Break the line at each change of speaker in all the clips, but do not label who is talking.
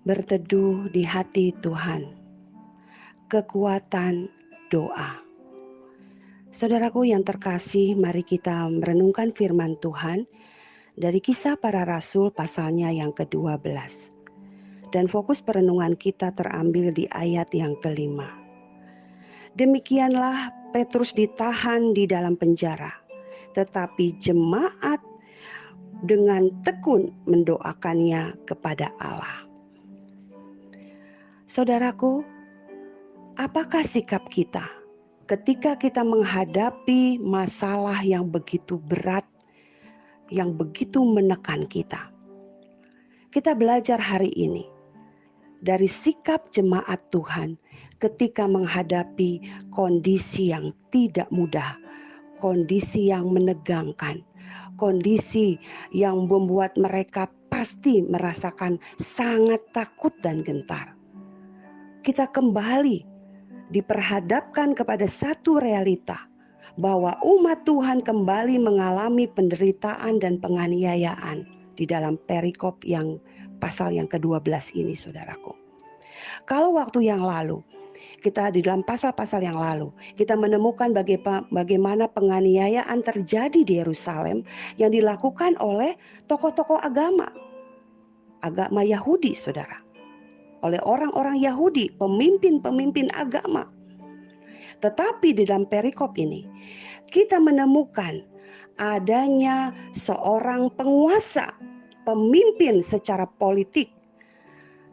Berteduh di hati Tuhan, kekuatan doa. Saudaraku yang terkasih, mari kita merenungkan firman Tuhan dari Kisah Para Rasul pasalnya yang ke-12. Dan fokus perenungan kita terambil di ayat yang ke-5. Demikianlah Petrus ditahan di dalam penjara, tetapi jemaat dengan tekun mendoakannya kepada Allah. Saudaraku, apakah sikap kita ketika kita menghadapi masalah yang begitu berat, yang begitu menekan kita? Kita belajar hari ini dari sikap jemaat Tuhan ketika menghadapi kondisi yang tidak mudah, kondisi yang menegangkan, kondisi yang membuat mereka pasti merasakan sangat takut dan gentar. Kita kembali diperhadapkan kepada satu realita bahwa umat Tuhan kembali mengalami penderitaan dan penganiayaan di dalam perikop yang pasal yang ke-12 ini, saudaraku. Kalau waktu yang lalu, kita di dalam pasal-pasal yang lalu, kita menemukan bagaimana penganiayaan terjadi di Yerusalem yang dilakukan oleh tokoh-tokoh agama Yahudi, saudara. Oleh orang-orang Yahudi, pemimpin-pemimpin agama. Tetapi di dalam perikop ini, kita menemukan adanya seorang penguasa, pemimpin secara politik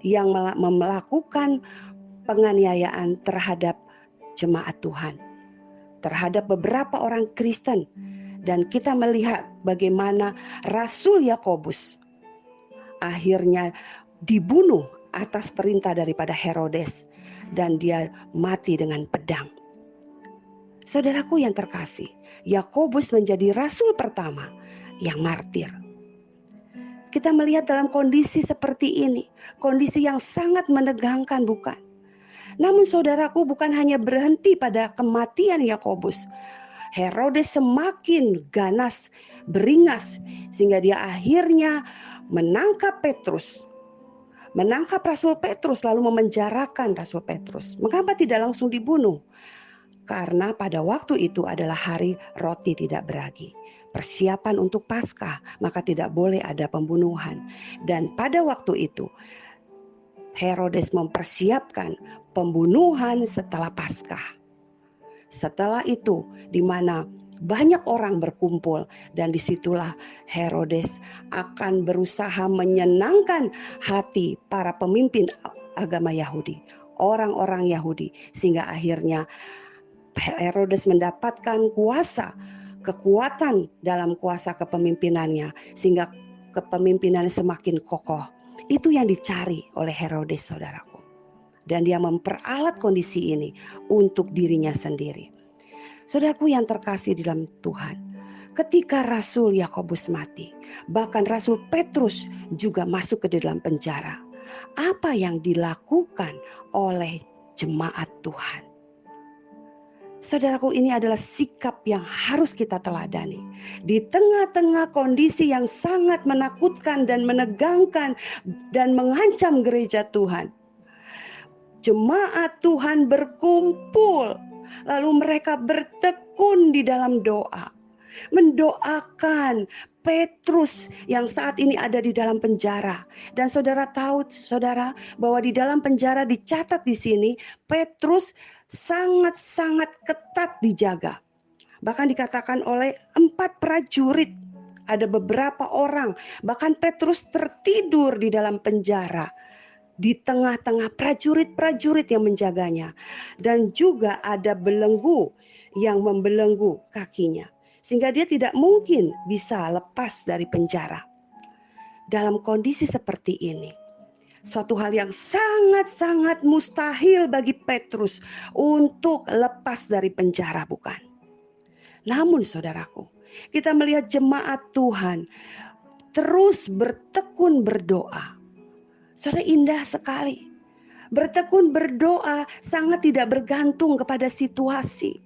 yang melakukan penganiayaan terhadap jemaat Tuhan, terhadap beberapa orang Kristen. Dan kita melihat bagaimana Rasul Yakobus akhirnya dibunuh atas perintah daripada Herodes, dan dia mati dengan pedang. Saudaraku yang terkasih, Yakobus menjadi rasul pertama yang martir. Kita melihat dalam kondisi seperti ini, kondisi yang sangat menegangkan, bukan? Namun saudaraku, bukan hanya berhenti pada kematian Yakobus. Herodes semakin ganas, beringas, sehingga dia akhirnya menangkap Rasul Petrus, lalu memenjarakan Rasul Petrus. Mengapa tidak langsung dibunuh? Karena pada waktu itu adalah hari roti tidak beragi, persiapan untuk Paskah, maka tidak boleh ada pembunuhan. Dan pada waktu itu Herodes mempersiapkan pembunuhan setelah Paskah. Setelah itu, di mana banyak orang berkumpul, dan disitulah Herodes akan berusaha menyenangkan hati para pemimpin agama Yahudi, orang-orang Yahudi, sehingga akhirnya Herodes mendapatkan kekuatan dalam kuasa kepemimpinannya, sehingga kepemimpinannya semakin kokoh. Itu yang dicari oleh Herodes, saudaraku. Dan dia memperalat kondisi ini untuk dirinya sendiri. Saudaraku yang terkasih di dalam Tuhan, ketika Rasul Yakobus mati, bahkan Rasul Petrus juga masuk ke dalam penjara. Apa yang dilakukan oleh jemaat Tuhan? Saudaraku, ini adalah sikap yang harus kita teladani. Di tengah-tengah kondisi yang sangat menakutkan dan menegangkan dan mengancam gereja Tuhan, jemaat Tuhan berkumpul, lalu mereka bertekun di dalam doa, mendoakan Petrus yang saat ini ada di dalam penjara. Dan saudara tahu, saudara, bahwa di dalam penjara dicatat di sini Petrus sangat-sangat ketat dijaga. Bahkan dikatakan oleh 4 prajurit, ada beberapa orang, bahkan Petrus tertidur di dalam penjara di tengah-tengah prajurit-prajurit yang menjaganya. Dan juga ada belenggu yang membelenggu kakinya, sehingga dia tidak mungkin bisa lepas dari penjara. Dalam kondisi seperti ini, suatu hal yang sangat-sangat mustahil bagi Petrus untuk lepas dari penjara, bukan? Namun saudaraku, kita melihat jemaat Tuhan terus bertekun berdoa. Saudara, indah sekali. Bertekun berdoa sangat tidak bergantung kepada situasi.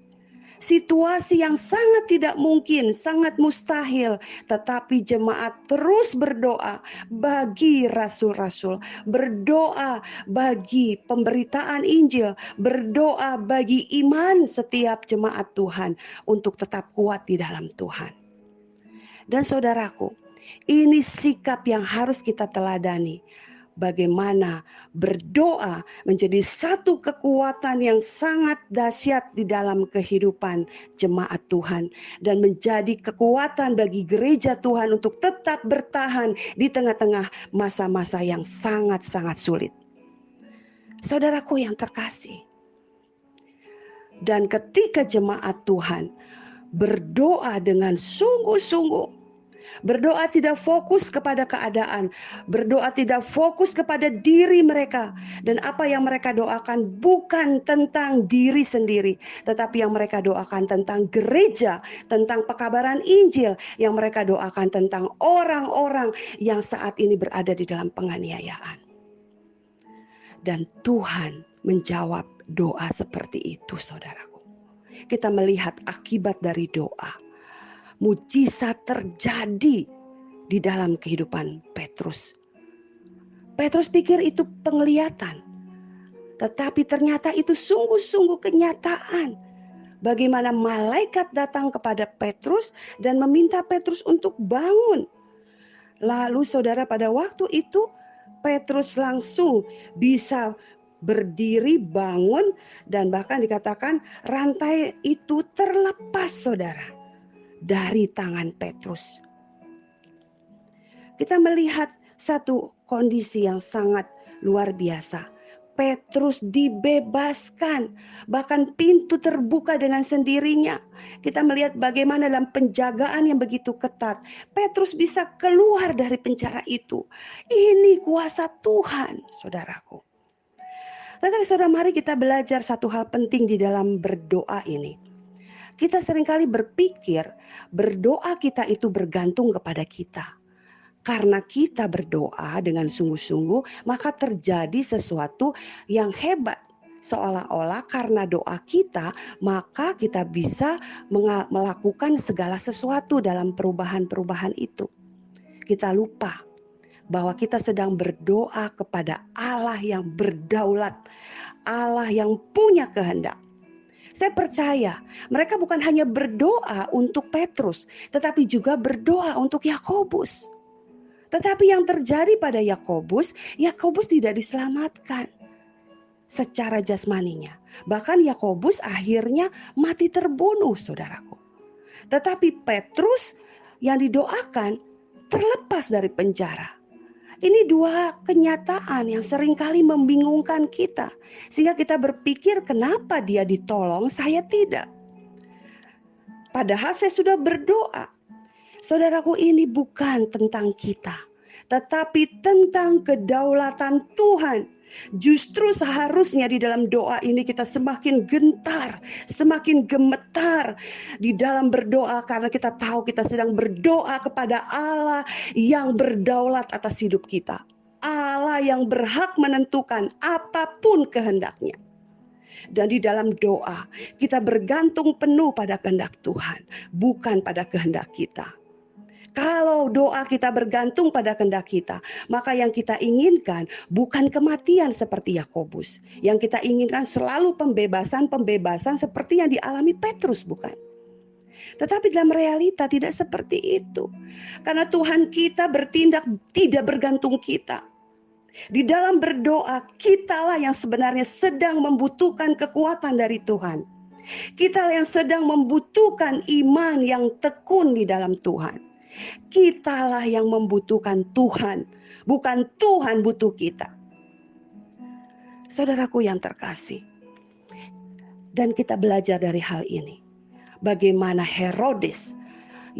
situasi yang sangat tidak mungkin, sangat mustahil, tetapi jemaat terus berdoa bagi rasul-rasul, berdoa bagi pemberitaan Injil, berdoa bagi iman setiap jemaat Tuhan untuk tetap kuat di dalam Tuhan. Dan saudaraku, ini sikap yang harus kita teladani. Bagaimana berdoa menjadi satu kekuatan yang sangat dahsyat di dalam kehidupan jemaat Tuhan, dan menjadi kekuatan bagi gereja Tuhan untuk tetap bertahan di tengah-tengah masa-masa yang sangat-sangat sulit. Saudaraku yang terkasih, dan ketika jemaat Tuhan berdoa dengan sungguh-sungguh, berdoa tidak fokus kepada keadaan, berdoa tidak fokus kepada diri mereka, dan apa yang mereka doakan bukan tentang diri sendiri, tetapi yang mereka doakan tentang gereja, tentang pekabaran Injil, yang mereka doakan tentang orang-orang yang saat ini berada di dalam penganiayaan. Dan Tuhan menjawab doa seperti itu, saudaraku. Kita melihat akibat dari doa. Mujizat terjadi di dalam kehidupan Petrus. Petrus pikir itu penglihatan, tetapi ternyata itu sungguh-sungguh kenyataan. Bagaimana malaikat datang kepada Petrus dan meminta Petrus untuk bangun. Lalu saudara, pada waktu itu Petrus langsung bisa berdiri, bangun, dan bahkan dikatakan rantai itu terlepas, saudara, dari tangan Petrus. Kita melihat satu kondisi yang sangat luar biasa. Petrus dibebaskan, bahkan pintu terbuka dengan sendirinya. Kita melihat bagaimana dalam penjagaan yang begitu ketat, Petrus bisa keluar dari penjara itu. Ini kuasa Tuhan, saudaraku. Tetapi saudara, mari kita belajar satu hal penting di dalam berdoa ini. Kita seringkali berpikir berdoa kita itu bergantung kepada kita. Karena kita berdoa dengan sungguh-sungguh, maka terjadi sesuatu yang hebat. Seolah-olah karena doa kita, maka kita bisa melakukan segala sesuatu dalam perubahan-perubahan itu. Kita lupa bahwa kita sedang berdoa kepada Allah yang berdaulat, Allah yang punya kehendak. Saya percaya mereka bukan hanya berdoa untuk Petrus, tetapi juga berdoa untuk Yakobus. Tetapi yang terjadi pada Yakobus tidak diselamatkan secara jasmaninya. Bahkan Yakobus akhirnya mati terbunuh, saudaraku. Tetapi Petrus yang didoakan terlepas dari penjara. Ini dua kenyataan yang seringkali membingungkan kita, sehingga kita berpikir kenapa dia ditolong, saya tidak. Padahal saya sudah berdoa. Saudaraku, ini bukan tentang kita, tetapi tentang kedaulatan Tuhan. Justru seharusnya di dalam doa ini kita semakin gentar, semakin gemetar di dalam berdoa, karena kita tahu kita sedang berdoa kepada Allah yang berdaulat atas hidup kita. Allah yang berhak menentukan apapun kehendaknya. Dan di dalam doa kita bergantung penuh pada kehendak Tuhan, bukan pada kehendak kita. Kalau doa kita bergantung pada kehendak kita, maka yang kita inginkan bukan kematian seperti Yakobus. Yang kita inginkan selalu pembebasan seperti yang dialami Petrus, bukan? Tetapi dalam realita tidak seperti itu. Karena Tuhan kita bertindak tidak bergantung kita. Di dalam berdoa, kitalah yang sebenarnya sedang membutuhkan kekuatan dari Tuhan. Kita yang sedang membutuhkan iman yang tekun di dalam Tuhan. Kitalah yang membutuhkan Tuhan, bukan Tuhan butuh kita. Saudaraku yang terkasih, dan kita belajar dari hal ini, bagaimana Herodes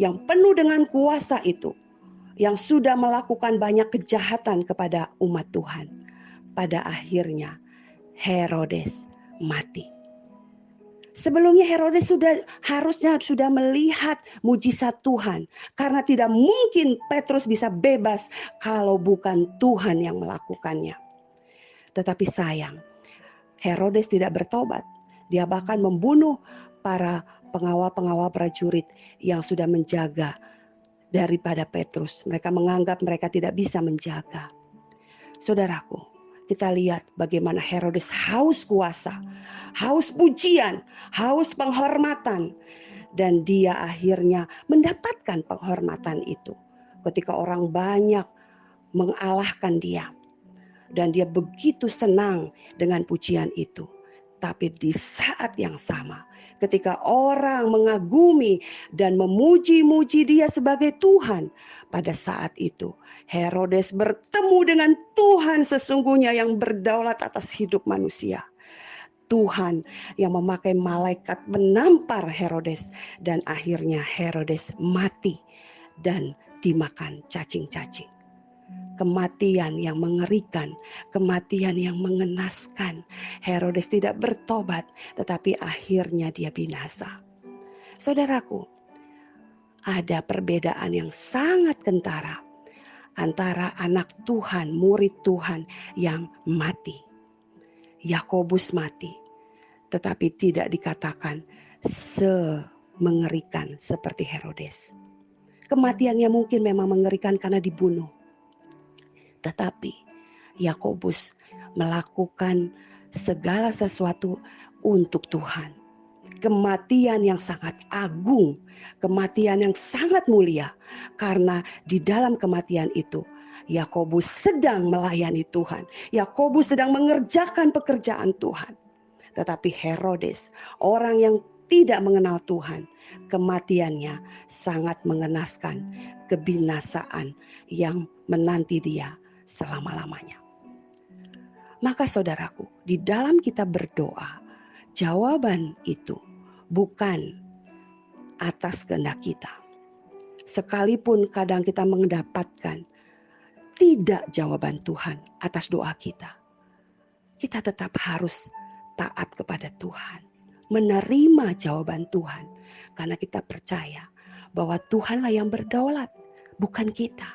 yang penuh dengan kuasa itu, yang sudah melakukan banyak kejahatan kepada umat Tuhan, pada akhirnya Herodes mati. Sebelumnya Herodes harusnya sudah melihat mujizat Tuhan, karena tidak mungkin Petrus bisa bebas kalau bukan Tuhan yang melakukannya. Tetapi sayang, Herodes tidak bertobat. Dia bahkan membunuh para pengawal-pengawal prajurit yang sudah menjaga daripada Petrus. Mereka menganggap mereka tidak bisa menjaga. Saudaraku, kita lihat bagaimana Herodes haus kuasa, haus pujian, haus penghormatan. Dan dia akhirnya mendapatkan penghormatan itu ketika orang banyak mengalahkan dia. Dan dia begitu senang dengan pujian itu. Tapi di saat yang sama, ketika orang mengagumi dan memuji-muji dia sebagai Tuhan, pada saat itu Herodes bertemu dengan Tuhan sesungguhnya yang berdaulat atas hidup manusia. Tuhan yang memakai malaikat menampar Herodes, dan akhirnya Herodes mati dan dimakan cacing-cacing. Kematian yang mengerikan, kematian yang mengenaskan. Herodes tidak bertobat, tetapi akhirnya dia binasa. Saudaraku, ada perbedaan yang sangat kentara antara anak Tuhan, murid Tuhan yang mati. Yakobus mati, tetapi tidak dikatakan semengerikan seperti Herodes. Kematiannya mungkin memang mengerikan karena dibunuh. Tetapi Yakobus melakukan segala sesuatu untuk Tuhan. Kematian yang sangat agung, kematian yang sangat mulia. Karena di dalam kematian itu Yakobus sedang melayani Tuhan. Yakobus sedang mengerjakan pekerjaan Tuhan. Tetapi Herodes, orang yang tidak mengenal Tuhan, kematiannya sangat mengenaskan, kebinasaan yang menanti dia selama-lamanya. Maka saudaraku, di dalam kita berdoa, jawaban itu bukan atas kehendak kita. Sekalipun kadang kita mendapatkan tidak jawaban Tuhan atas doa kita, kita tetap harus taat kepada Tuhan, menerima jawaban Tuhan, karena kita percaya bahwa Tuhanlah yang berdaulat, bukan kita.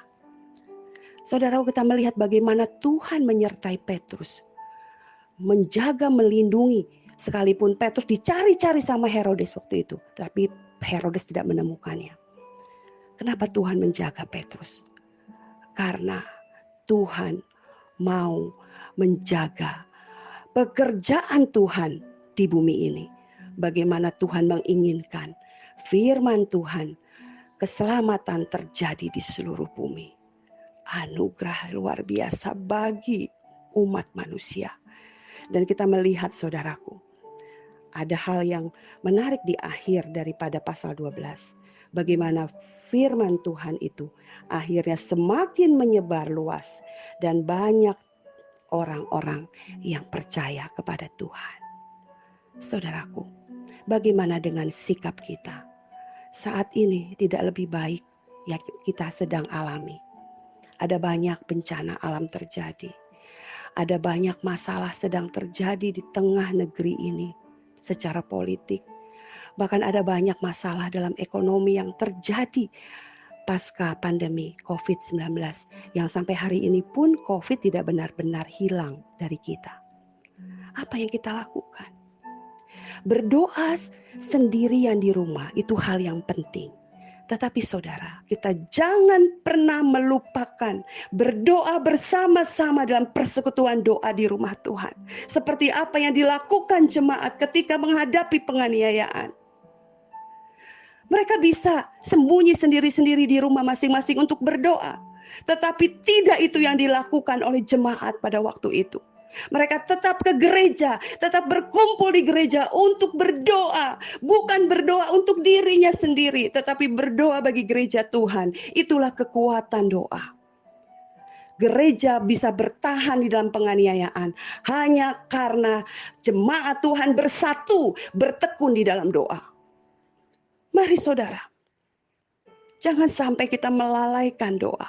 Saudara, kita melihat bagaimana Tuhan menyertai Petrus, menjaga, melindungi, sekalipun Petrus dicari-cari sama Herodes waktu itu, tapi Herodes tidak menemukannya. Kenapa Tuhan menjaga Petrus? Karena Tuhan mau menjaga pekerjaan Tuhan di bumi ini. Bagaimana Tuhan menginginkan firman Tuhan, keselamatan terjadi di seluruh bumi. Anugerah luar biasa bagi umat manusia. Dan kita melihat saudaraku, ada hal yang menarik di akhir daripada pasal 12. Bagaimana firman Tuhan itu akhirnya semakin menyebar luas dan banyak orang-orang yang percaya kepada Tuhan. Saudaraku, bagaimana dengan sikap kita? Saat ini tidak lebih baik yang kita sedang alami. Ada banyak bencana alam terjadi. Ada banyak masalah sedang terjadi di tengah negeri ini secara politik. Bahkan ada banyak masalah dalam ekonomi yang terjadi pasca pandemi COVID-19. Yang sampai hari ini pun COVID tidak benar-benar hilang dari kita. Apa yang kita lakukan? Berdoa sendirian di rumah itu hal yang penting. Tetapi saudara, kita jangan pernah melupakan berdoa bersama-sama dalam persekutuan doa di rumah Tuhan. Seperti apa yang dilakukan jemaat ketika menghadapi penganiayaan. Mereka bisa sembunyi sendiri-sendiri di rumah masing-masing untuk berdoa. Tetapi tidak itu yang dilakukan oleh jemaat pada waktu itu. Mereka tetap ke gereja, tetap berkumpul di gereja untuk berdoa. Bukan berdoa untuk dirinya sendiri, tetapi berdoa bagi gereja Tuhan. Itulah kekuatan doa. Gereja bisa bertahan di dalam penganiayaan hanya karena jemaat Tuhan bersatu, bertekun di dalam doa. Mari saudara, jangan sampai kita melalaikan doa.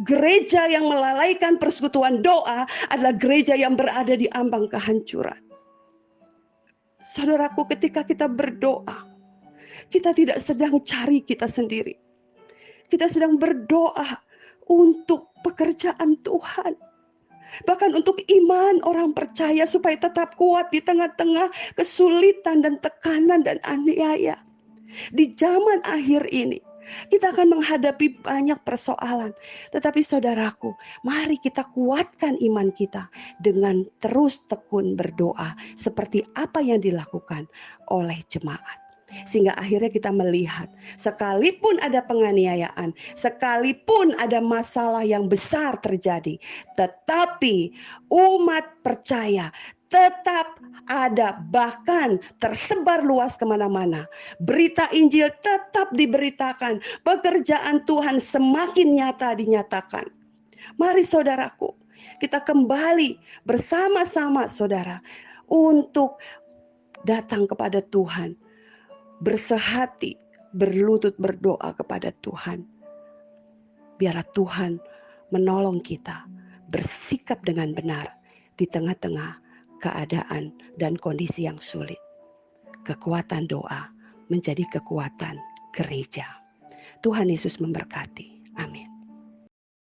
Gereja yang melalaikan persekutuan doa adalah gereja yang berada di ambang kehancuran. Saudaraku, ketika kita berdoa, kita tidak sedang cari kita sendiri. Kita sedang berdoa untuk pekerjaan Tuhan. Bahkan untuk iman orang percaya supaya tetap kuat di tengah-tengah kesulitan dan tekanan dan aniaya. Di zaman akhir ini, kita akan menghadapi banyak persoalan. Tetapi saudaraku, mari kita kuatkan iman kita dengan terus tekun berdoa seperti apa yang dilakukan oleh jemaat. Sehingga akhirnya kita melihat, sekalipun ada penganiayaan, sekalipun ada masalah yang besar terjadi, tetapi umat percaya tetap ada, bahkan tersebar luas kemana-mana. Berita Injil tetap diberitakan, pekerjaan Tuhan semakin nyata dinyatakan. Mari saudaraku, kita kembali bersama-sama saudara untuk datang kepada Tuhan, bersehati, berlutut berdoa kepada Tuhan. Biarlah Tuhan menolong kita bersikap dengan benar di tengah-tengah keadaan dan kondisi yang sulit. Kekuatan doa menjadi kekuatan gereja. Tuhan Yesus memberkati. Amin.